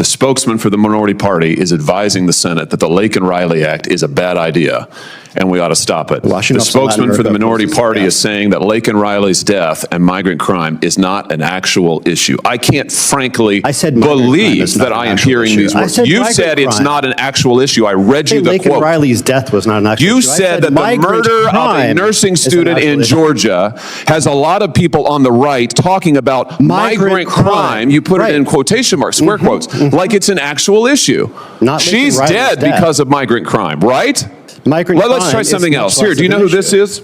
The spokesman for the minority party is advising the Senate that the Lake and Riley Act is a bad idea, and we ought to stop it. The spokesman for the minority party is saying that Lake and Riley's death and migrant crime is not an actual issue. I can't frankly believe that I am hearing these words. You said it's not an actual issue. I read you the quote. Lake and Riley's death was not an actual issue. You said that the murder of a nursing student in Georgia has a lot of people on the right talking about migrant crime. You put it in quotation marks, square quotes, like it's an actual issue. She's dead because of migrant crime, right? Let's try something else. Here, do you know who this is?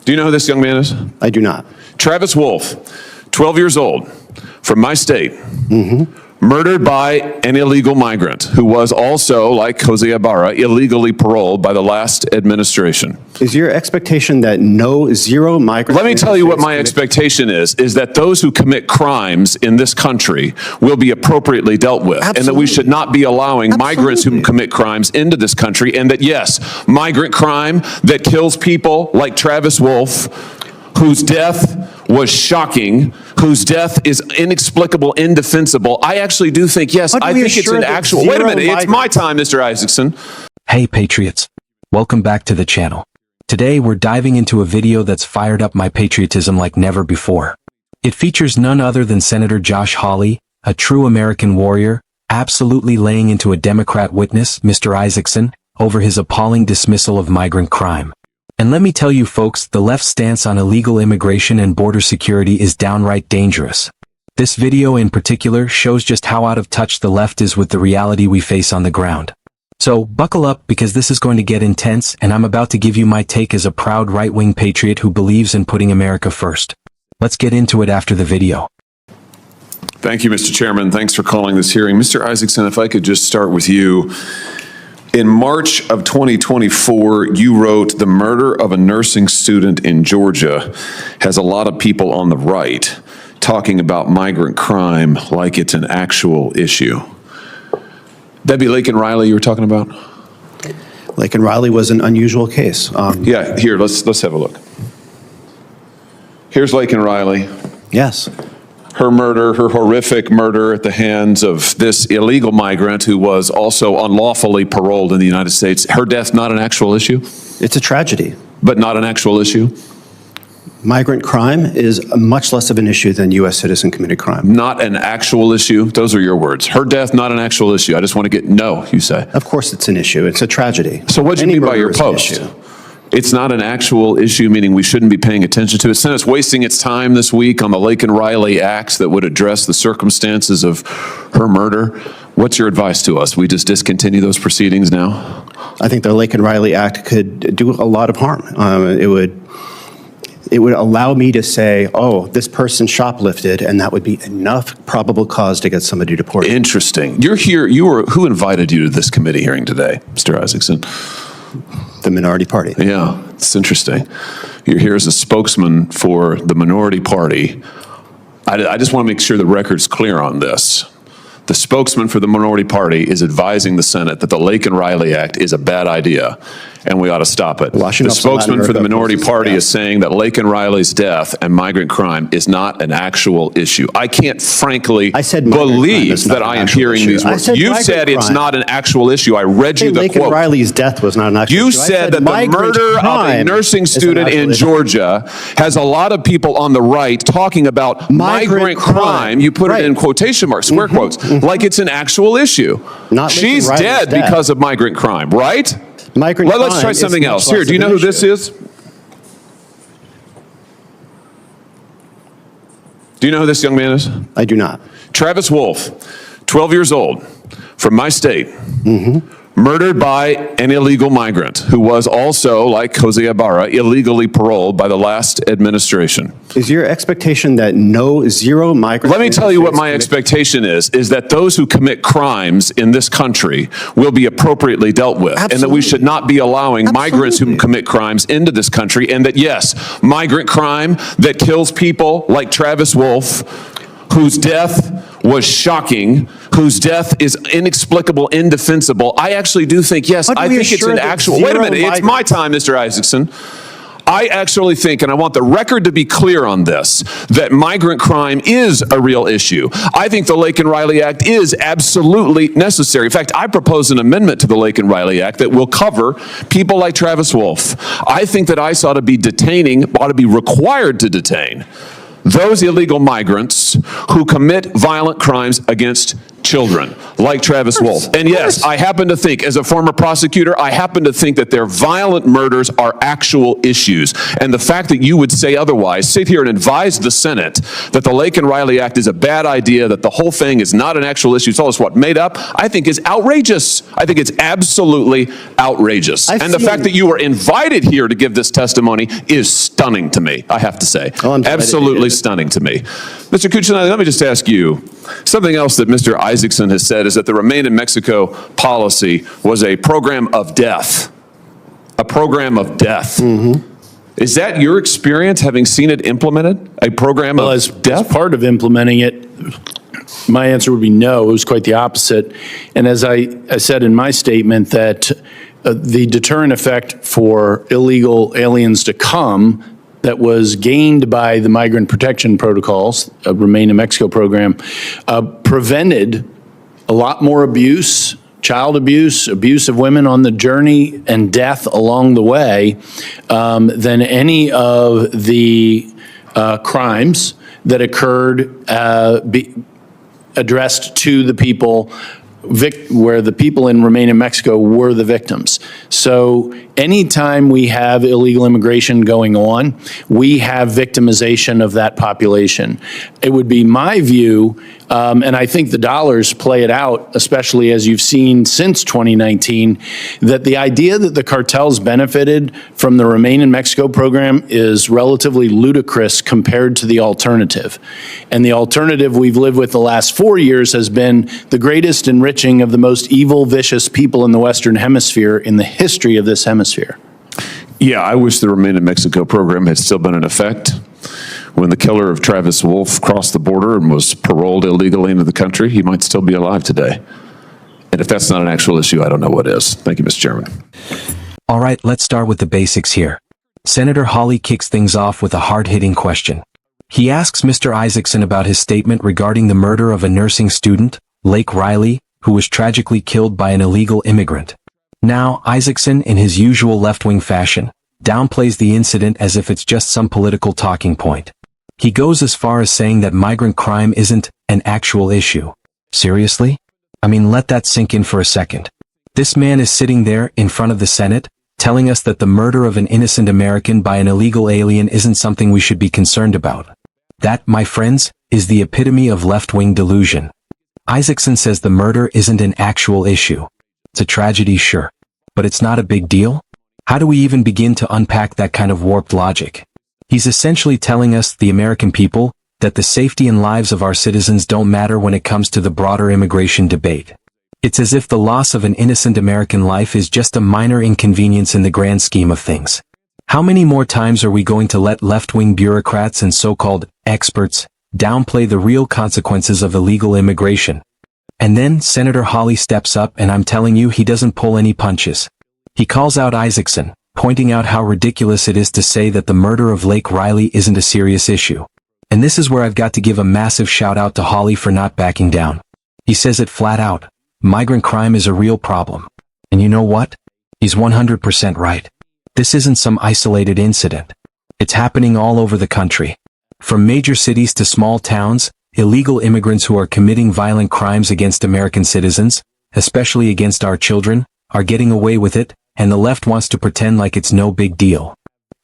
Do you know who this young man is? I do not. Travis Wolfe, 12 years old, from my state. Murdered by an illegal migrant who was also, like Jose Ibarra, illegally paroled by the last administration. Is your expectation that zero migrants? Let me tell you what my expectation is that those who commit crimes in this country will be appropriately dealt with. And that we should not be allowing migrants who commit crimes into this country, and that, yes, migrant crime that kills people like Travis Wolfe, whose death was shocking, whose death is inexplicable, indefensible. I actually do think, yes, I think it's an actual... Wait a minute, it's my time, Mr. Isaacson. Hey, Patriots. Welcome back to the channel. Today, we're diving into a video that's fired up my patriotism like never before. It features none other than Senator Josh Hawley, a true American warrior, absolutely laying into a Democrat witness, Mr. Isaacson, over his appalling dismissal of migrant crime. And let me tell you folks, the left's stance on illegal immigration and border security is downright dangerous. This video in particular shows just how out of touch the left is with the reality we face on the ground. So buckle up, because this is going to get intense, and I'm about to give you my take as a proud right-wing patriot who believes in putting America first. Let's get into it after the video. Thank you, Mr. Chairman. Thanks for calling this hearing. Mr. Isaacson, if I could just start with you. In March of 2024, you wrote, "The murder of a nursing student in Georgia has a lot of people on the right talking about migrant crime like it's an actual issue." That'd be Lake and Riley you were talking about? Lake and Riley was an unusual case. Yeah, here, let's have a look. Here's Lake and Riley. Yes. Her murder, her horrific murder at the hands of this illegal migrant who was also unlawfully paroled in the United States. Her death, not an actual issue? It's a tragedy. But not an actual issue? Migrant crime is much less of an issue than U.S. citizen committed crime. Not an actual issue? Those are your words. Her death, not an actual issue. I just want to get, no, you say. Of course it's an issue. It's a tragedy. So what do you mean by your post? It's not an actual issue, meaning we shouldn't be paying attention to it. Senate's wasting its time this week on the Lake and Riley acts that would address the circumstances of her murder. What's your advice to us? We just discontinue those proceedings now? I think the Lake and Riley Act could do a lot of harm. It would allow me to say, oh, this person shoplifted, and that would be enough probable cause to get somebody deported. Interesting. You're here, who invited you to this committee hearing today, Mr. Isaacson? The minority party. Yeah, it's interesting. You're here as a spokesman for the minority party. I just want to make sure the record's clear on this. The spokesman for the minority party is advising the Senate that the Lake and Riley Act is a bad idea, and we ought to stop it. The spokesman for the minority party is saying that Lake and Riley's death and migrant crime is not an actual issue. I can't frankly believe that I am hearing these words. You said it's not an actual issue. I read you the quote. Lake and Riley's death was not an actual issue. You said that the murder of a nursing student in Georgia has a lot of people on the right talking about migrant crime. You put it in quotation marks, square quotes, like it's an actual issue. She's dead because of migrant crime, right? Let's try something else. Here, do you know who this is? Do you know who this young man is? I do not. Travis Wolfe, 12 years old, from my state. Murdered by an illegal migrant who was also, like Jose Ibarra, illegally paroled by the last administration. Is your expectation that zero migrants? Let me tell you what my expectation is that those who commit crimes in this country will be appropriately dealt with. And that we should not be allowing migrants who commit crimes into this country. And that, yes, migrant crime that kills people like Travis Wolfe, whose death was shocking, whose death is inexplicable, indefensible. I actually do think, yes, I think it's an actual... Wait a minute, it's my time, Mr. Isaacson. I actually think, and I want the record to be clear on this, that migrant crime is a real issue. I think the Lake and Riley Act is absolutely necessary. In fact, I propose an amendment to the Lake and Riley Act that will cover people like Travis Wolfe. I think that ICE ought to be required to detain those illegal migrants who commit violent crimes against children, like Travis Wolfe. And yes, I happen to think, as a former prosecutor, I happen to think that their violent murders are actual issues. And the fact that you would say otherwise, sit here and advise the Senate that the Lake and Riley Act is a bad idea, that the whole thing is not an actual issue, tell us what, made up, I think is outrageous. I think it's absolutely outrageous. And the fact that you were invited here to give this testimony is stunning to me, I have to say. Absolutely stunning to me. Mr. Cuccinelli, let me just ask you, something else that Mr. Isaacson has said is that the Remain in Mexico policy was a program of death. A program of death. Is that your experience, having seen it implemented? A program of death? As part of implementing it, my answer would be no. It was quite the opposite. And as I said in my statement, that the deterrent effect for illegal aliens to come that was gained by the migrant protection protocols, Remain in Mexico program, prevented a lot more abuse, child abuse, abuse of women on the journey, and death along the way than any of the crimes that occurred addressed to the people where the people in Remain in Mexico were the victims. So anytime we have illegal immigration going on, we have victimization of that population. It would be my view, and I think the dollars play it out, especially as you've seen since 2019, that the idea that the cartels benefited from the Remain in Mexico program is relatively ludicrous compared to the alternative. And the alternative we've lived with the last 4 years has been the greatest enriching of the most evil, vicious people in the Western Hemisphere in the history of this hemisphere. Yeah, I wish the Remain in Mexico program had still been in effect. When the killer of Travis Wolfe crossed the border and was paroled illegally into the country, he might still be alive today. And if that's not an actual issue, I don't know what is. Thank you, Mr. Chairman. All right, let's start with the basics here. Senator Hawley kicks things off with a hard-hitting question. He asks Mr. Isaacson about his statement regarding the murder of a nursing student, Lake Riley, who was tragically killed by an illegal immigrant. Now, Isaacson, in his usual left-wing fashion, downplays the incident as if it's just some political talking point. He goes as far as saying that migrant crime isn't an actual issue. Seriously? I mean, let that sink in for a second. This man is sitting there in front of the Senate, telling us that the murder of an innocent American by an illegal alien isn't something we should be concerned about. That, my friends, is the epitome of left-wing delusion. Isaacson says the murder isn't an actual issue. It's a tragedy, sure. But it's not a big deal? How do we even begin to unpack that kind of warped logic? He's essentially telling us, the American people, that the safety and lives of our citizens don't matter when it comes to the broader immigration debate. It's as if the loss of an innocent American life is just a minor inconvenience in the grand scheme of things. How many more times are we going to let left-wing bureaucrats and so-called experts downplay the real consequences of illegal immigration? And then Senator Hawley steps up, and I'm telling you, he doesn't pull any punches. He calls out Isaacson, pointing out how ridiculous it is to say that the murder of Lake Riley isn't a serious issue. And this is where I've got to give a massive shout out to Hawley for not backing down. He says it flat out. Migrant crime is a real problem. And you know what? He's 100% right. This isn't some isolated incident. It's happening all over the country. From major cities to small towns, illegal immigrants who are committing violent crimes against American citizens, especially against our children, are getting away with it, and the left wants to pretend like it's no big deal.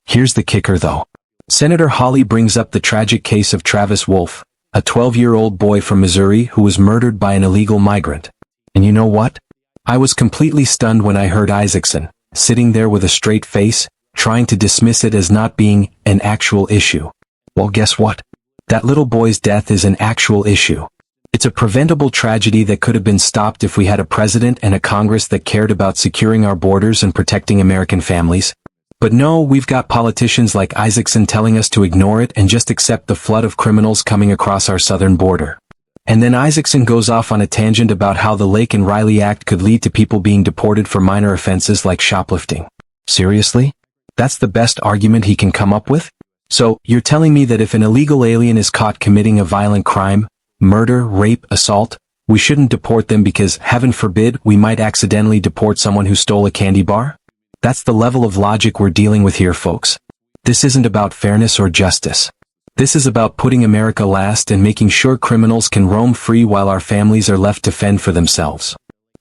Here's the kicker though. Senator Hawley brings up the tragic case of Travis Wolfe, a 12-year-old boy from Missouri who was murdered by an illegal migrant. And you know what? I was completely stunned when I heard Isaacson, sitting there with a straight face, trying to dismiss it as not being an actual issue. Well, guess what? That little boy's death is an actual issue. It's a preventable tragedy that could have been stopped if we had a president and a Congress that cared about securing our borders and protecting American families. But no, we've got politicians like Isaacson telling us to ignore it and just accept the flood of criminals coming across our southern border. And then Isaacson goes off on a tangent about how the Lake and Riley Act could lead to people being deported for minor offenses like shoplifting. Seriously? That's the best argument he can come up with? So, you're telling me that if an illegal alien is caught committing a violent crime, murder, rape, assault, we shouldn't deport them because, heaven forbid, we might accidentally deport someone who stole a candy bar? That's the level of logic we're dealing with here, folks. This isn't about fairness or justice. This is about putting America last and making sure criminals can roam free while our families are left to fend for themselves.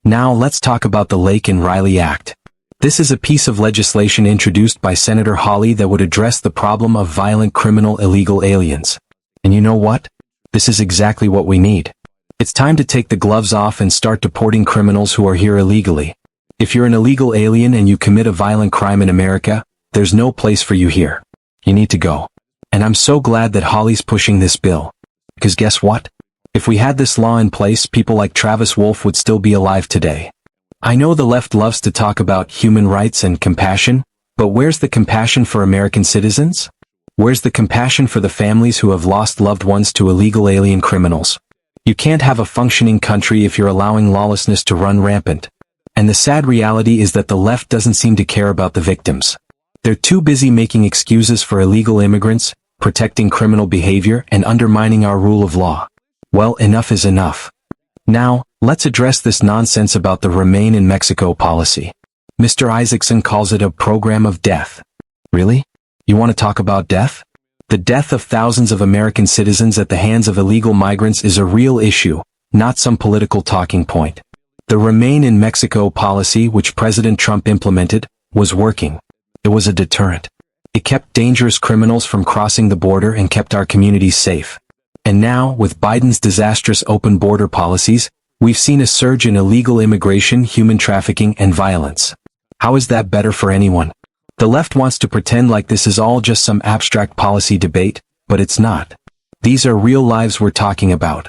Now let's talk about the Lake and Riley Act. This is a piece of legislation introduced by Senator Hawley that would address the problem of violent criminal illegal aliens. And you know what? This is exactly what we need. It's time to take the gloves off and start deporting criminals who are here illegally. If you're an illegal alien and you commit a violent crime in America, there's no place for you here. You need to go. And I'm so glad that Hawley's pushing this bill. Because guess what? If we had this law in place, people like Travis Wolfe would still be alive today. I know the left loves to talk about human rights and compassion, but where's the compassion for American citizens? Where's the compassion for the families who have lost loved ones to illegal alien criminals? You can't have a functioning country if you're allowing lawlessness to run rampant. And the sad reality is that the left doesn't seem to care about the victims. They're too busy making excuses for illegal immigrants, protecting criminal behavior, and undermining our rule of law. Well, enough is enough. Now, let's address this nonsense about the Remain in Mexico policy. Mr. Isaacson calls it a program of death. Really? You want to talk about death? The death of thousands of American citizens at the hands of illegal migrants is a real issue, not some political talking point. The Remain in Mexico policy, which President Trump implemented, was working. It was a deterrent. It kept dangerous criminals from crossing the border and kept our communities safe. And now, with Biden's disastrous open border policies, we've seen a surge in illegal immigration, human trafficking, and violence. How is that better for anyone? The left wants to pretend like this is all just some abstract policy debate, but it's not. These are real lives we're talking about.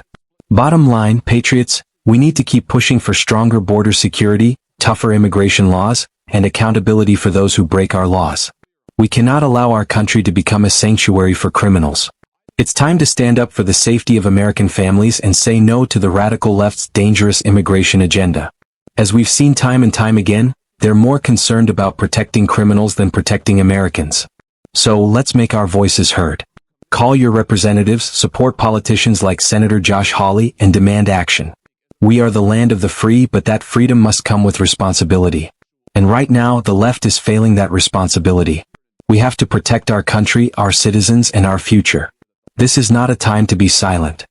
Bottom line, patriots, we need to keep pushing for stronger border security, tougher immigration laws, and accountability for those who break our laws. We cannot allow our country to become a sanctuary for criminals. It's time to stand up for the safety of American families and say no to the radical left's dangerous immigration agenda. As we've seen time and time again, they're more concerned about protecting criminals than protecting Americans. So let's make our voices heard. Call your representatives, support politicians like Senator Josh Hawley, and demand action. We are the land of the free, but that freedom must come with responsibility. And right now, the left is failing that responsibility. We have to protect our country, our citizens, and our future. This is not a time to be silent.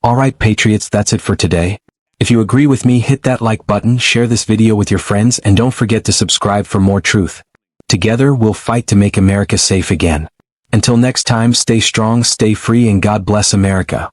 Alright, patriots, that's it for today. If you agree with me, hit that like button, share this video with your friends, and don't forget to subscribe for more truth. Together, we'll fight to make America safe again. Until next time, stay strong, stay free, and God bless America.